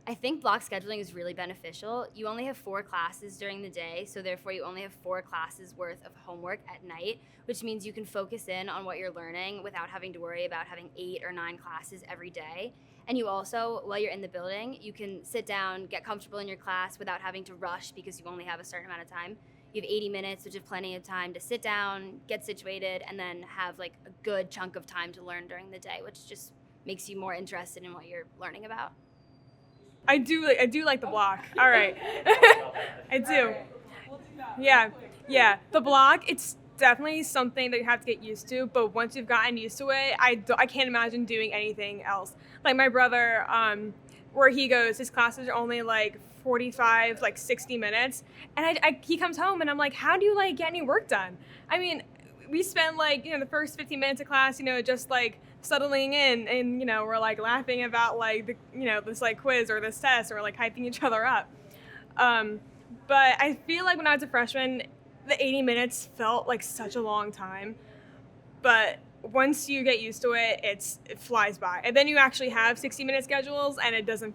I think block scheduling is really beneficial. You only have 4 classes during the day, so therefore you only have 4 classes worth of homework at night, which means you can focus in on what you're learning without having to worry about having 8 or 9 classes every day. And you also, while you're in the building, you can sit down, get comfortable in your class without having to rush because you only have a certain amount of time. You have 80 minutes, which is plenty of time to sit down, get situated, and then have like a good chunk of time to learn during the day, which just makes you more interested in what you're learning about. I do like the block. All right. I do. Yeah. Yeah. The block, it's definitely something that you have to get used to, but once you've gotten used to it, I can't imagine doing anything else. Like my brother, where he goes, his classes are only like 45, like 60 minutes. And he comes home and I'm like, how do you like get any work done? I mean, we spend like, the first 15 minutes of class, just like settling in, and, we're like laughing about like, this like quiz or this test, or like hyping each other up. But I feel like when I was a freshman, the 80 minutes felt like such a long time. But once you get used to it, it flies by. And then you actually have 60-minute schedules, and time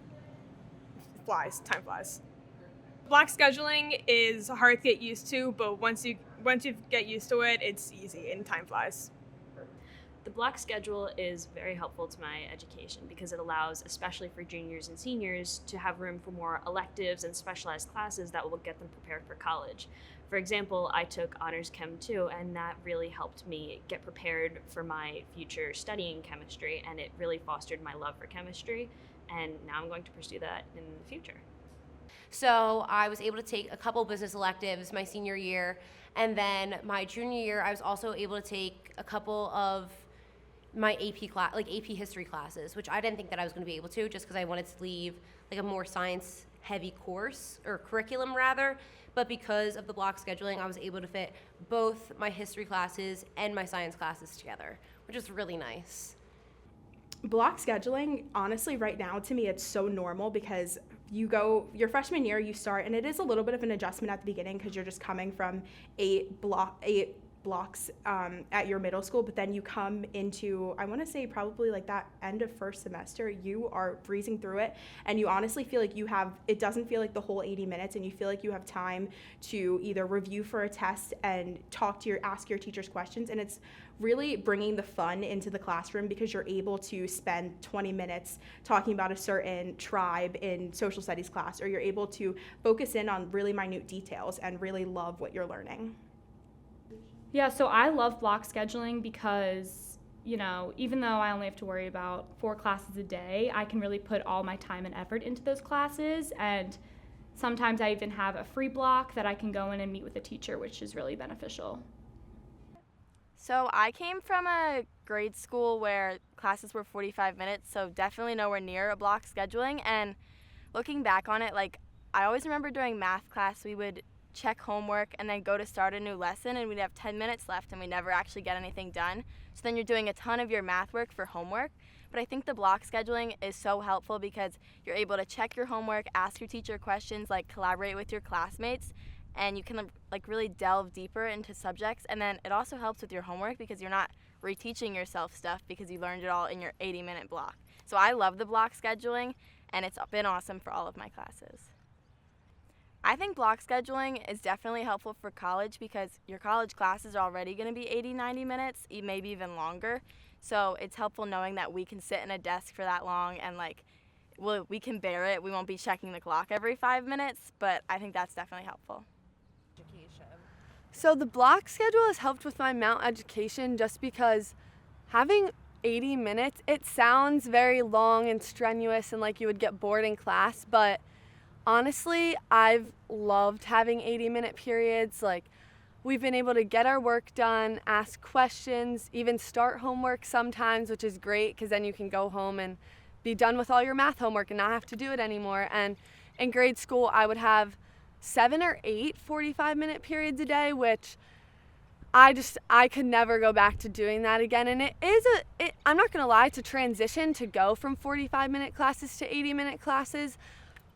flies. Block scheduling is hard to get used to, but once you get used to it, it's easy and time flies. The block schedule is very helpful to my education because it allows, especially for juniors and seniors, to have room for more electives and specialized classes that will get them prepared for college. For example, I took Honors Chem 2, and that really helped me get prepared for my future studying chemistry, and it really fostered my love for chemistry, and now I'm going to pursue that in the future. So I was able to take a couple business electives my senior year, and then my junior year I was also able to take a couple of my AP history classes, which I didn't think that I was going to be able to, just because I wanted to leave like a more science heavy course or curriculum rather. But because of the block scheduling, I was able to fit both my history classes and my science classes together, which is really nice. Block scheduling, honestly, right now to me it's so normal because your freshman year, you start, and it is a little bit of an adjustment at the beginning because you're just coming from eight blocks at your middle school, but then you come into, I want to say probably like that end of first semester, you are breezing through it, and you honestly feel like it doesn't feel like the whole 80 minutes, and you feel like you have time to either review for a test and ask your teachers questions, and it's really bringing the fun into the classroom because you're able to spend 20 minutes talking about a certain tribe in social studies class, or you're able to focus in on really minute details and really love what you're learning. Yeah, so I love block scheduling because, even though I only have to worry about 4 classes a day, I can really put all my time and effort into those classes, and sometimes I even have a free block that I can go in and meet with a teacher, which is really beneficial. So I came from a grade school where classes were 45 minutes, so definitely nowhere near a block scheduling. And looking back on it, I always remember during math class we would check homework and then go to start a new lesson, and we'd have 10 minutes left and we never actually get anything done. So then you're doing a ton of your math work for homework. But I think the block scheduling is so helpful because you're able to check your homework, ask your teacher questions, collaborate with your classmates, and you can really delve deeper into subjects. And then it also helps with your homework because you're not reteaching yourself stuff because you learned it all in your 80-minute block. So I love the block scheduling, and it's been awesome for all of my classes. I think block scheduling is definitely helpful for college because your college classes are already going to be 80, 90 minutes, maybe even longer. So it's helpful knowing that we can sit in a desk for that long and we can bear it. We won't be checking the clock every 5 minutes, but I think that's definitely helpful. So the block schedule has helped with my Mount education just because having 80 minutes, it sounds very long and strenuous and like you would get bored in class, but honestly, I've loved having 80-minute periods. We've been able to get our work done, ask questions, even start homework sometimes, which is great because then you can go home and be done with all your math homework and not have to do it anymore. And in grade school, I would have 7 or 8 45-minute periods a day, which I could never go back to doing that again. And I'm not going to lie, it's a transition to go from 45-minute classes to 80-minute classes,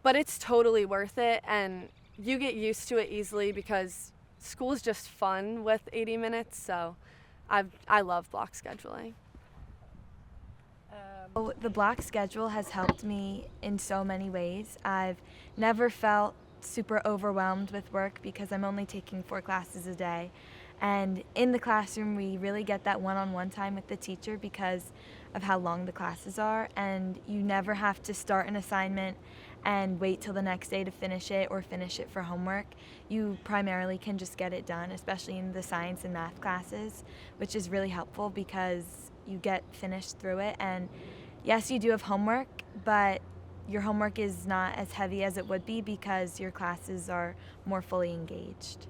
but it's totally worth it, and you get used to it easily because school is just fun with 80 minutes, so I love block scheduling. The block schedule has helped me in so many ways. I've never felt super overwhelmed with work because I'm only taking 4 classes a day. And in the classroom, we really get that one-on-one time with the teacher because of how long the classes are. And you never have to start an assignment and wait till the next day to finish it or finish it for homework. You primarily can just get it done, especially in the science and math classes, which is really helpful because you get finished through it. And yes, you do have homework, but your homework is not as heavy as it would be because your classes are more fully engaged.